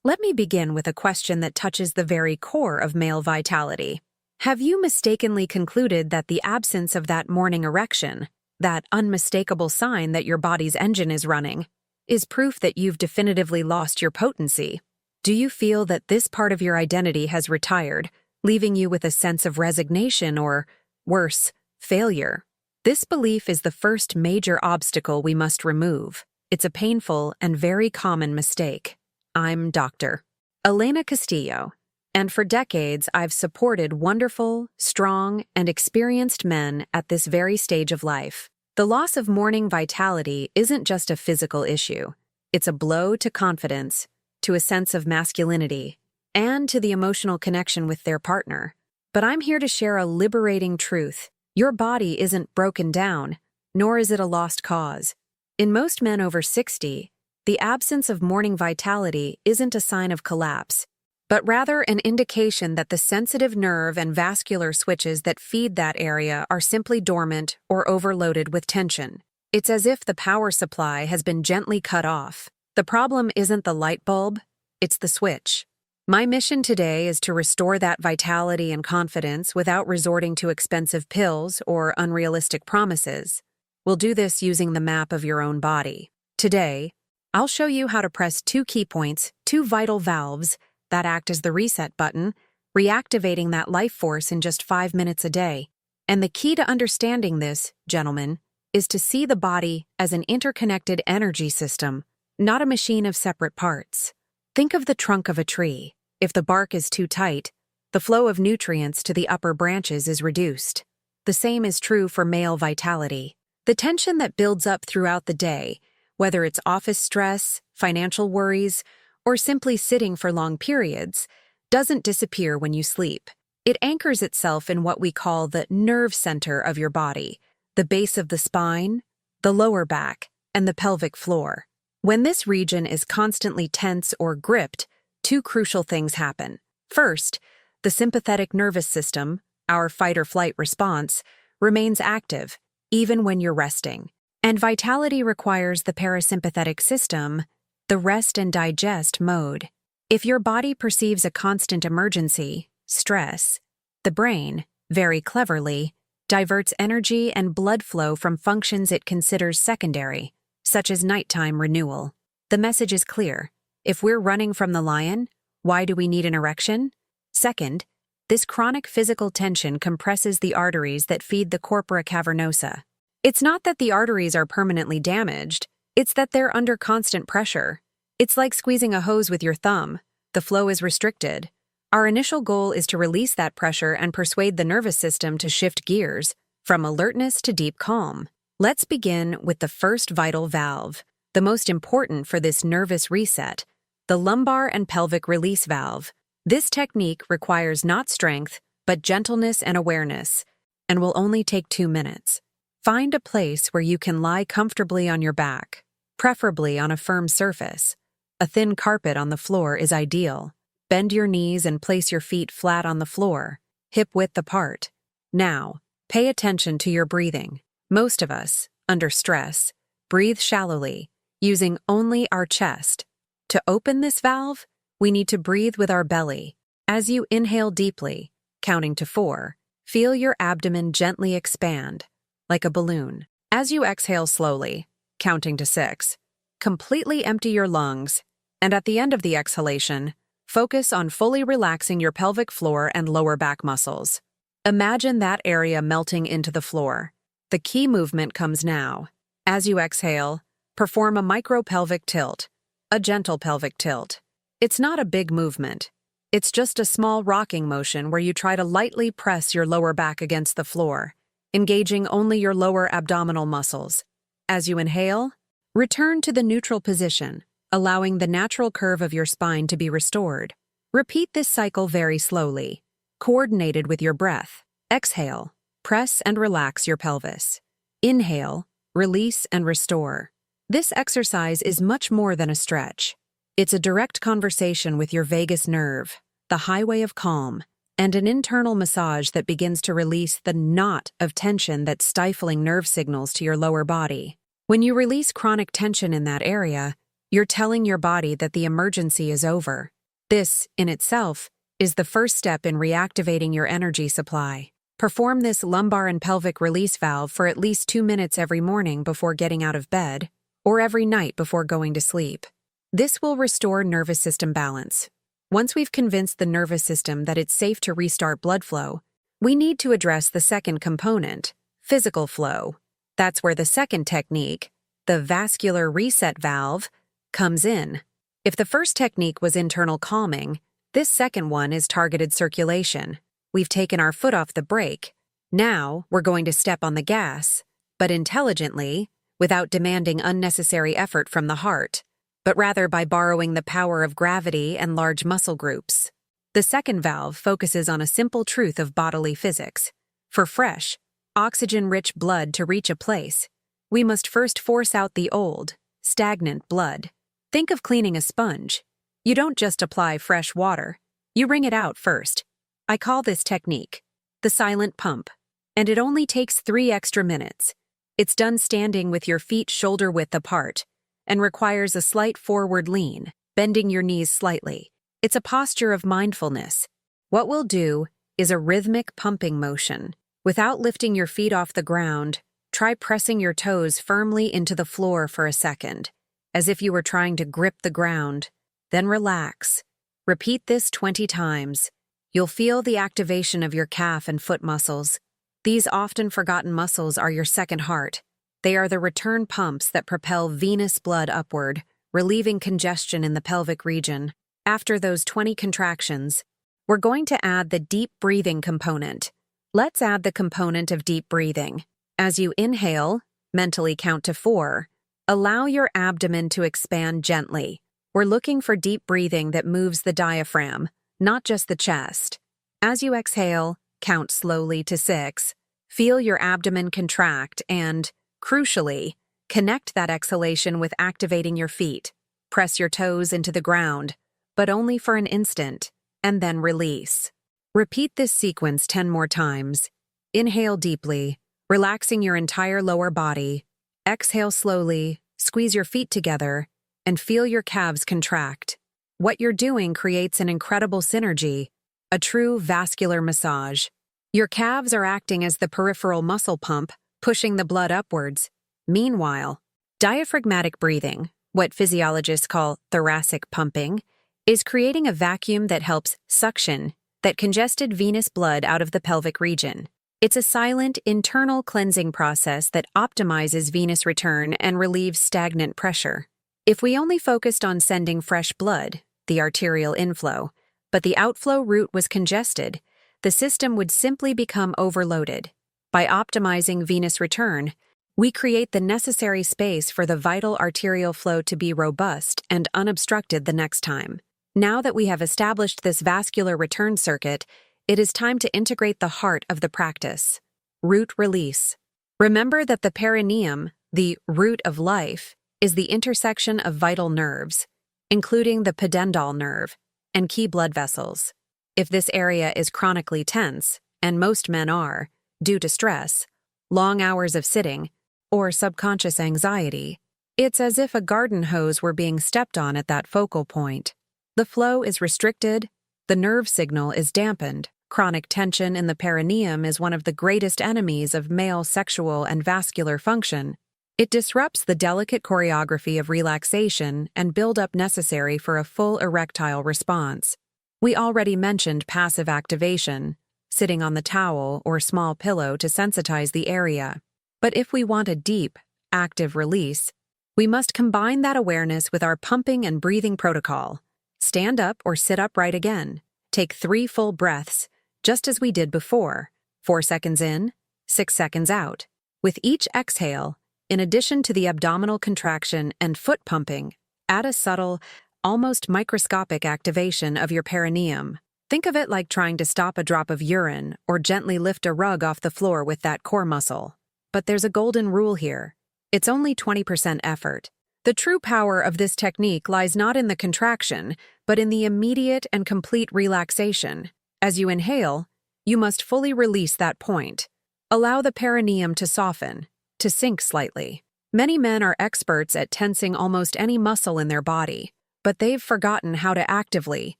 Let me begin with a question that touches the very core of male vitality. Have you mistakenly concluded that the absence of that morning erection, that unmistakable sign that your body's engine is running, is proof that you've definitively lost your potency? Do you feel that this part of your identity has retired, leaving you with a sense of resignation or, worse, failure? This belief is the first major obstacle we must remove. It's a painful and very common mistake. I'm Dr. Elena Castillo, and for decades I've supported wonderful, strong, and experienced men at this very stage of life. The loss of morning vitality isn't just a physical issue. It's a blow to confidence, to a sense of masculinity, and to the emotional connection with their partner. But I'm here to share a liberating truth. Your body isn't broken down, nor is it a lost cause. In most men over 60, the absence of morning vitality isn't a sign of collapse, but rather an indication that the sensitive nerve and vascular switches that feed that area are simply dormant or overloaded with tension. It's as if the power supply has been gently cut off. The problem isn't the light bulb, it's the switch. My mission today is to restore that vitality and confidence without resorting to expensive pills or unrealistic promises. We'll do this using the map of your own body. Today, I'll show you how to press two key points, two vital valves that act as the reset button, reactivating that life force in just 5 minutes a day. And the key to understanding this, gentlemen, is to see the body as an interconnected energy system, not a machine of separate parts. Think of the trunk of a tree. If the bark is too tight, the flow of nutrients to the upper branches is reduced. The same is true for male vitality. The tension that builds up throughout the day, whether it's office stress, financial worries, or simply sitting for long periods, doesn't disappear when you sleep. It anchors itself in what we call the nerve center of your body, the base of the spine, the lower back, and the pelvic floor. When this region is constantly tense or gripped, two crucial things happen. First, the sympathetic nervous system, our fight-or-flight response, remains active, even when you're resting. And vitality requires the parasympathetic system, the rest and digest mode. If your body perceives a constant emergency, stress, the brain, very cleverly, diverts energy and blood flow from functions it considers secondary, such as nighttime renewal. The message is clear. If we're running from the lion, why do we need an erection? Second, this chronic physical tension compresses the arteries that feed the corpora cavernosa. It's not that the arteries are permanently damaged, it's that they're under constant pressure. It's like squeezing a hose with your thumb. The flow is restricted. Our initial goal is to release that pressure and persuade the nervous system to shift gears, from alertness to deep calm. Let's begin with the first vital valve, the most important for this nervous reset, the lumbar and pelvic release valve. This technique requires not strength, but gentleness and awareness, and will only take 2 minutes. Find a place where you can lie comfortably on your back, preferably on a firm surface. A thin carpet on the floor is ideal. Bend your knees and place your feet flat on the floor, hip-width apart. Now, pay attention to your breathing. Most of us, under stress, breathe shallowly, using only our chest. To open this valve, we need to breathe with our belly. As you inhale deeply, counting to 4, feel your abdomen gently expand, like a balloon. As you exhale slowly, counting to 6, completely empty your lungs, and at the end of the exhalation, focus on fully relaxing your pelvic floor and lower back muscles. Imagine that area melting into the floor. The key movement comes now. As you exhale, perform a micro-pelvic tilt, a gentle pelvic tilt. It's not a big movement. It's just a small rocking motion where you try to lightly press your lower back against the floor, engaging only your lower abdominal muscles. As you inhale, return to the neutral position, allowing the natural curve of your spine to be restored. Repeat this cycle very slowly, coordinated with your breath. Exhale, press and relax your pelvis. Inhale, release and restore. This exercise is much more than a stretch. It's a direct conversation with your vagus nerve, the highway of calm, and an internal massage that begins to release the knot of tension that's stifling nerve signals to your lower body. When you release chronic tension in that area, You're telling your body that the emergency is over. This, in itself, is the first step in reactivating your energy supply. Perform this lumbar and pelvic release valve for at least 2 minutes every morning before getting out of bed, or every night before going to sleep. This will restore nervous system balance. Once we've convinced the nervous system that it's safe to restart blood flow, we need to address the second component, physical flow. That's where the second technique, the vascular reset valve, comes in. If the first technique was internal calming, this second one is targeted circulation. We've taken our foot off the brake. Now we're going to step on the gas, but intelligently, without demanding unnecessary effort from the heart, but rather by borrowing the power of gravity and large muscle groups. The second valve focuses on a simple truth of bodily physics. For fresh, oxygen-rich blood to reach a place, we must first force out the old, stagnant blood. Think of cleaning a sponge. You don't just apply fresh water, you wring it out first. I call this technique the silent pump, and it only takes 3 extra minutes. It's done standing with your feet shoulder-width apart and requires a slight forward lean, bending your knees slightly. It's a posture of mindfulness. What we'll do is a rhythmic pumping motion. Without lifting your feet off the ground, try pressing your toes firmly into the floor for a second, as if you were trying to grip the ground. Then relax. Repeat this 20 times. You'll feel the activation of your calf and foot muscles. These often forgotten muscles are your second heart. They are the return pumps that propel venous blood upward, relieving congestion in the pelvic region. After those 20 contractions, we're going to add the deep breathing component. Let's add the component of deep breathing. As you inhale, mentally count to 4. Allow your abdomen to expand gently. We're looking for deep breathing that moves the diaphragm, not just the chest. As you exhale, count slowly to 6. Feel your abdomen contract and, crucially, connect that exhalation with activating your feet. Press your toes into the ground, but only for an instant, and then release. Repeat this sequence 10 more times. Inhale deeply, relaxing your entire lower body. Exhale slowly, squeeze your feet together, and feel your calves contract. What you're doing creates an incredible synergy, a true vascular massage. Your calves are acting as the peripheral muscle pump, pushing the blood upwards. Meanwhile, diaphragmatic breathing, what physiologists call thoracic pumping, is creating a vacuum that helps suction that congested venous blood out of the pelvic region. It's a silent, internal cleansing process that optimizes venous return and relieves stagnant pressure. If we only focused on sending fresh blood, the arterial inflow, but the outflow route was congested, the system would simply become overloaded. By optimizing venous return, we create the necessary space for the vital arterial flow to be robust and unobstructed the next time. Now that we have established this vascular return circuit, it is time to integrate the heart of the practice. Root release. Remember that the perineum, the root of life, is the intersection of vital nerves, including the pudendal nerve and key blood vessels. If this area is chronically tense, and most men are, due to stress, long hours of sitting, or subconscious anxiety, it's as if a garden hose were being stepped on at that focal point. The flow is restricted, the nerve signal is dampened. Chronic tension in the perineum is one of the greatest enemies of male sexual and vascular function. It disrupts the delicate choreography of relaxation and build-up necessary for a full erectile response. We already mentioned passive activation, sitting on the towel or small pillow to sensitize the area. But if we want a deep, active release, we must combine that awareness with our pumping and breathing protocol. Stand up or sit upright again. Take 3 full breaths, just as we did before. 4 seconds in, 6 seconds out. With each exhale, in addition to the abdominal contraction and foot pumping, add a subtle, almost microscopic activation of your perineum. Think of it like trying to stop a drop of urine or gently lift a rug off the floor with that core muscle. But there's a golden rule here. It's only 20% effort. The true power of this technique lies not in the contraction, but in the immediate and complete relaxation. As you inhale, you must fully release that point. Allow the perineum to soften, to sink slightly. Many men are experts at tensing almost any muscle in their body, but they've forgotten how to actively,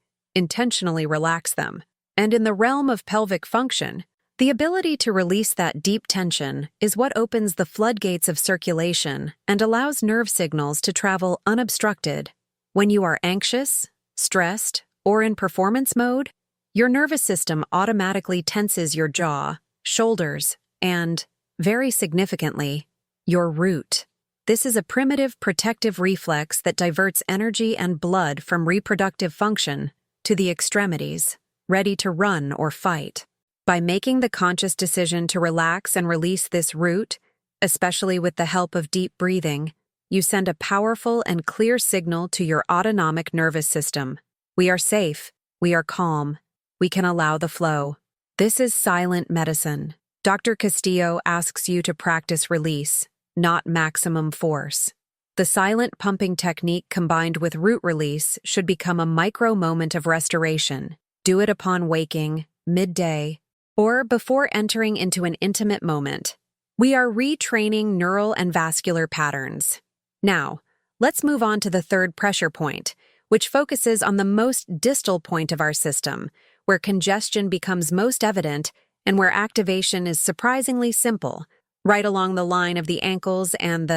intentionally relax them. And in the realm of pelvic function, the ability to release that deep tension is what opens the floodgates of circulation and allows nerve signals to travel unobstructed. When you are anxious, stressed, or in performance mode, your nervous system automatically tenses your jaw, shoulders, and, very significantly, your root. This is a primitive protective reflex that diverts energy and blood from reproductive function to the extremities, ready to run or fight. By making the conscious decision to relax and release this root, especially with the help of deep breathing, you send a powerful and clear signal to your autonomic nervous system. We are safe, we are calm, we can allow the flow. This is silent medicine. Dr. Castillo asks you to practice release, not maximum force. The silent pumping technique combined with root release should become a micro moment of restoration. Do it upon waking, midday, or before entering into an intimate moment. We are retraining neural and vascular patterns. Now, let's move on to the third pressure point, which focuses on the most distal point of our system, where congestion becomes most evident and where activation is surprisingly simple, right along the line of the ankles and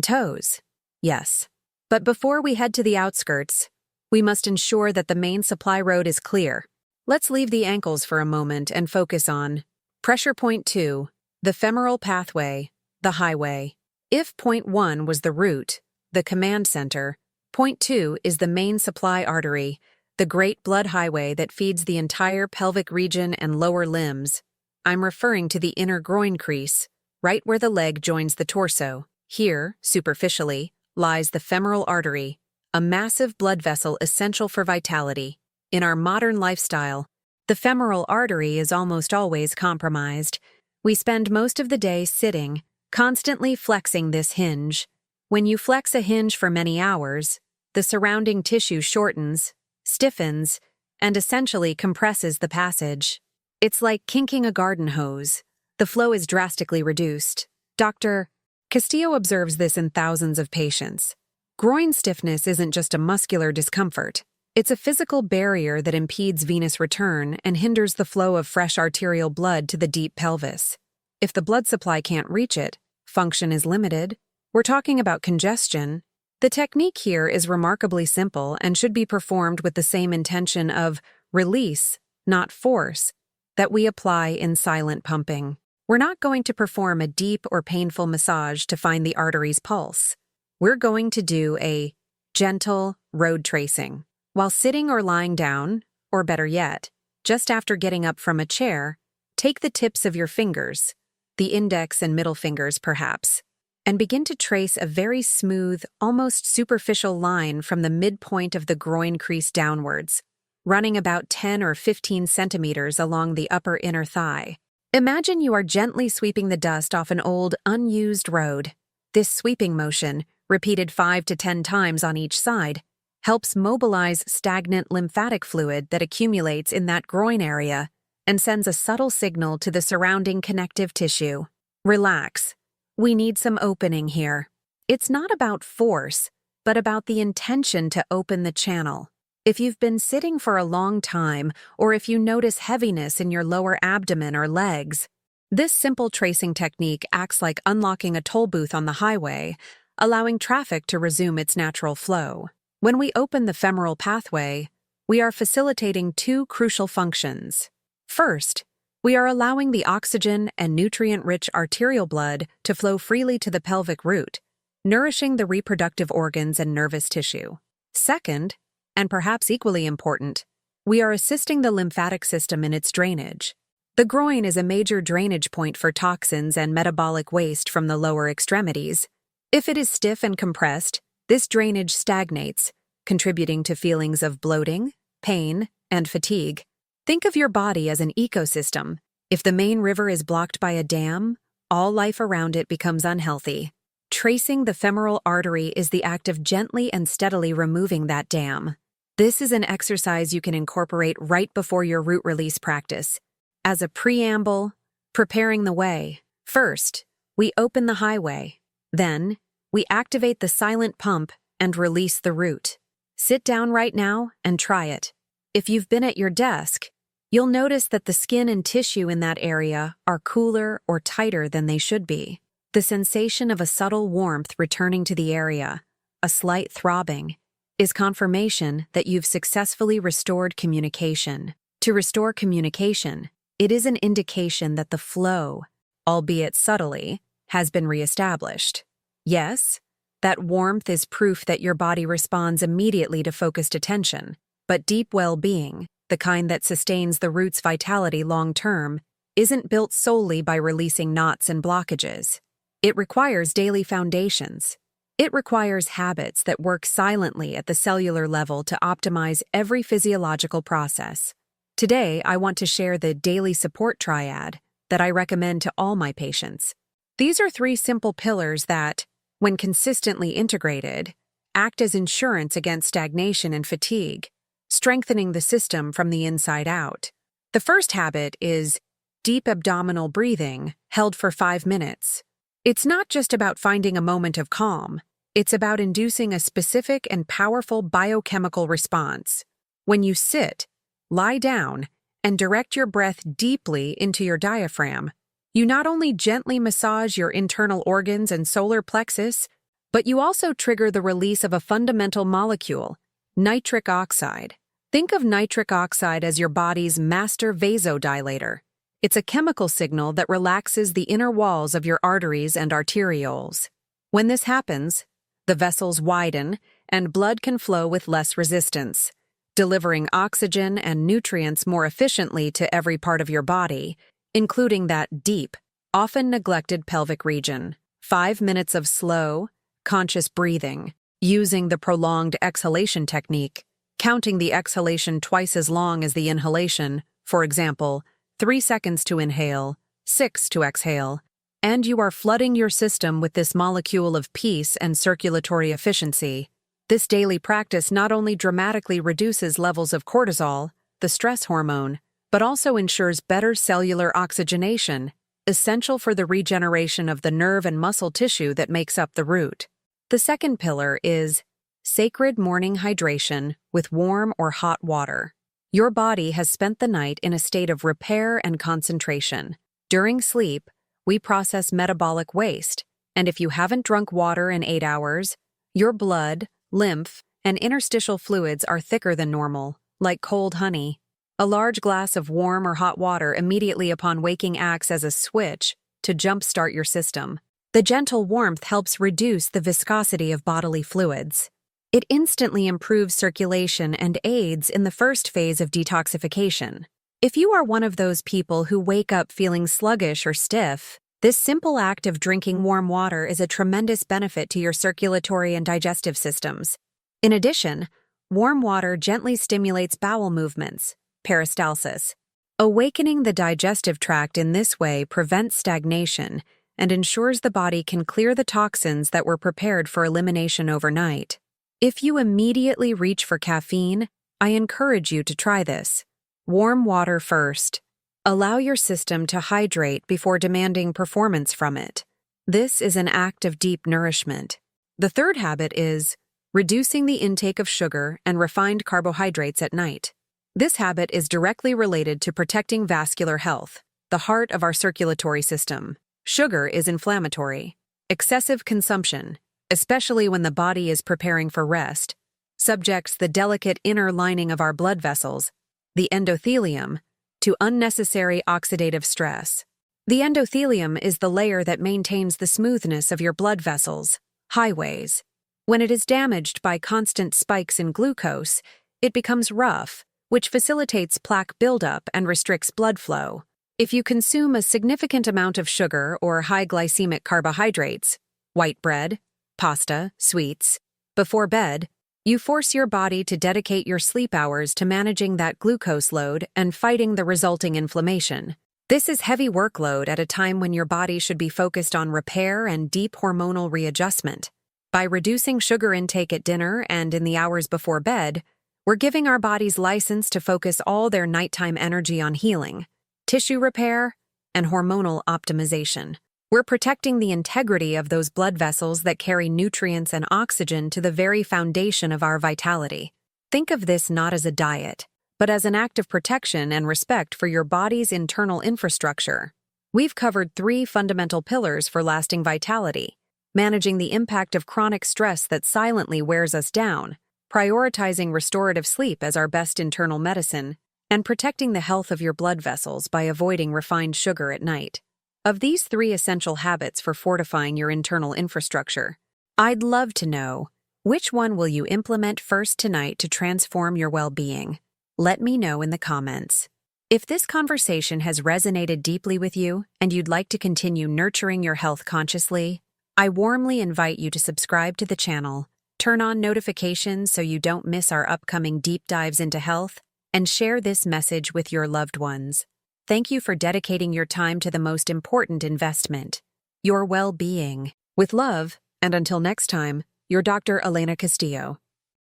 toes. Yes. But before we head to the outskirts, we must ensure that the main supply road is clear. Let's leave the ankles for a moment and focus on pressure point 2, the femoral pathway, the highway. If point 1 was the root, the command center, point 2 is the main supply artery, the great blood highway that feeds the entire pelvic region and lower limbs. I'm referring to the inner groin crease, right where the leg joins the torso. Here, superficially, lies the femoral artery, a massive blood vessel essential for vitality. In our modern lifestyle, the femoral artery is almost always compromised. We spend most of the day sitting, constantly flexing this hinge. When you flex a hinge for many hours, the surrounding tissue shortens, stiffens, and essentially compresses the passage. It's like kinking a garden hose. The flow is drastically reduced. Dr. Castillo observes this in thousands of patients. Groin stiffness isn't just a muscular discomfort. It's a physical barrier that impedes venous return and hinders the flow of fresh arterial blood to the deep pelvis. If the blood supply can't reach it, function is limited. We're talking about congestion. The technique here is remarkably simple and should be performed with the same intention of release, not force, that we apply in silent pumping. We're not going to perform a deep or painful massage to find the artery's pulse. We're going to do a gentle road tracing. While sitting or lying down, or better yet, just after getting up from a chair, take the tips of your fingers, the index and middle fingers perhaps, and begin to trace a very smooth, almost superficial line from the midpoint of the groin crease downwards, running about 10 or 15 centimeters along the upper inner thigh. Imagine you are gently sweeping the dust off an old, unused road. This sweeping motion, repeated 5 to 10 times on each side, helps mobilize stagnant lymphatic fluid that accumulates in that groin area and sends a subtle signal to the surrounding connective tissue. Relax. We need some opening here. It's not about force, but about the intention to open the channel. If you've been sitting for a long time, or if you notice heaviness in your lower abdomen or legs, this simple tracing technique acts like unlocking a toll booth on the highway, allowing traffic to resume its natural flow. When we open the femoral pathway, we are facilitating two crucial functions. First, we are allowing the oxygen and nutrient-rich arterial blood to flow freely to the pelvic root, nourishing the reproductive organs and nervous tissue. Second, and perhaps equally important, we are assisting the lymphatic system in its drainage. The groin is a major drainage point for toxins and metabolic waste from the lower extremities. If it is stiff and compressed, this drainage stagnates, contributing to feelings of bloating, pain, and fatigue. Think of your body as an ecosystem. If the main river is blocked by a dam, all life around it becomes unhealthy. Tracing the femoral artery is the act of gently and steadily removing that dam. This is an exercise you can incorporate right before your root release practice. As a preamble, preparing the way. First, we open the highway. Then, we activate the silent pump and release the root. Sit down right now and try it. If you've been at your desk, you'll notice that the skin and tissue in that area are cooler or tighter than they should be. The sensation of a subtle warmth returning to the area, a slight throbbing, is confirmation that you've successfully restored communication. To restore communication, it is an indication that the flow, albeit subtly, has been reestablished. Yes, that warmth is proof that your body responds immediately to focused attention, but deep well-being, the kind that sustains the root's vitality long-term, isn't built solely by releasing knots and blockages. It requires daily foundations. It requires habits that work silently at the cellular level to optimize every physiological process. Today, I want to share the daily support triad that I recommend to all my patients. These are 3 simple pillars that, when consistently integrated, act as insurance against stagnation and fatigue, strengthening the system from the inside out. The first habit is deep abdominal breathing, held for 5 minutes. It's not just about finding a moment of calm, it's about inducing a specific and powerful biochemical response. When you sit, lie down, and direct your breath deeply into your diaphragm, you not only gently massage your internal organs and solar plexus, but you also trigger the release of a fundamental molecule, nitric oxide. Think of nitric oxide as your body's master vasodilator. It's a chemical signal that relaxes the inner walls of your arteries and arterioles. When this happens, the vessels widen and blood can flow with less resistance, delivering oxygen and nutrients more efficiently to every part of your body, including that deep, often neglected pelvic region. 5 minutes of slow, conscious breathing, using the prolonged exhalation technique, counting the exhalation twice as long as the inhalation, for example, 3 seconds to inhale, 6 to exhale, and you are flooding your system with this molecule of peace and circulatory efficiency. This daily practice not only dramatically reduces levels of cortisol, the stress hormone, but also ensures better cellular oxygenation, essential for the regeneration of the nerve and muscle tissue that makes up the root. The second pillar is sacred morning hydration with warm or hot water. Your body has spent the night in a state of repair and concentration. During sleep, we process metabolic waste, and if you haven't drunk water in 8 hours, your blood, lymph, and interstitial fluids are thicker than normal, like cold honey. A large glass of warm or hot water immediately upon waking acts as a switch to jumpstart your system. The gentle warmth helps reduce the viscosity of bodily fluids. It instantly improves circulation and aids in the first phase of detoxification. If you are one of those people who wake up feeling sluggish or stiff, this simple act of drinking warm water is a tremendous benefit to your circulatory and digestive systems. In addition, warm water gently stimulates bowel movements, peristalsis. Awakening the digestive tract in this way prevents stagnation and ensures the body can clear the toxins that were prepared for elimination overnight. If you immediately reach for caffeine, I encourage you to try this. Warm water first. Allow your system to hydrate before demanding performance from it. This is an act of deep nourishment. The third habit is reducing the intake of sugar and refined carbohydrates at night. This habit is directly related to protecting vascular health, the heart of our circulatory system. Sugar is inflammatory. Excessive consumption, especially when the body is preparing for rest, subjects the delicate inner lining of our blood vessels, the endothelium, to unnecessary oxidative stress. The endothelium is the layer that maintains the smoothness of your blood vessels, highways. When it is damaged by constant spikes in glucose, it becomes rough, which facilitates plaque buildup and restricts blood flow. If you consume a significant amount of sugar or high glycemic carbohydrates, white bread, pasta, sweets, before bed, you force your body to dedicate your sleep hours to managing that glucose load and fighting the resulting inflammation. This is heavy workload at a time when your body should be focused on repair and deep hormonal readjustment. By reducing sugar intake at dinner and in the hours before bed, we're giving our bodies license to focus all their nighttime energy on healing, tissue repair, and hormonal optimization. We're protecting the integrity of those blood vessels that carry nutrients and oxygen to the very foundation of our vitality. Think of this not as a diet, but as an act of protection and respect for your body's internal infrastructure. We've covered 3 fundamental pillars for lasting vitality: managing the impact of chronic stress that silently wears us down, prioritizing restorative sleep as our best internal medicine, and protecting the health of your blood vessels by avoiding refined sugar at night. Of these 3 essential habits for fortifying your internal infrastructure, I'd love to know, which one will you implement first tonight to transform your well-being? Let me know in the comments. If this conversation has resonated deeply with you and you'd like to continue nurturing your health consciously, I warmly invite you to subscribe to the channel, turn on notifications so you don't miss our upcoming deep dives into health, and share this message with your loved ones. Thank you for dedicating your time to the most important investment, your well-being. With love, and until next time, your Dr. Elena Castillo.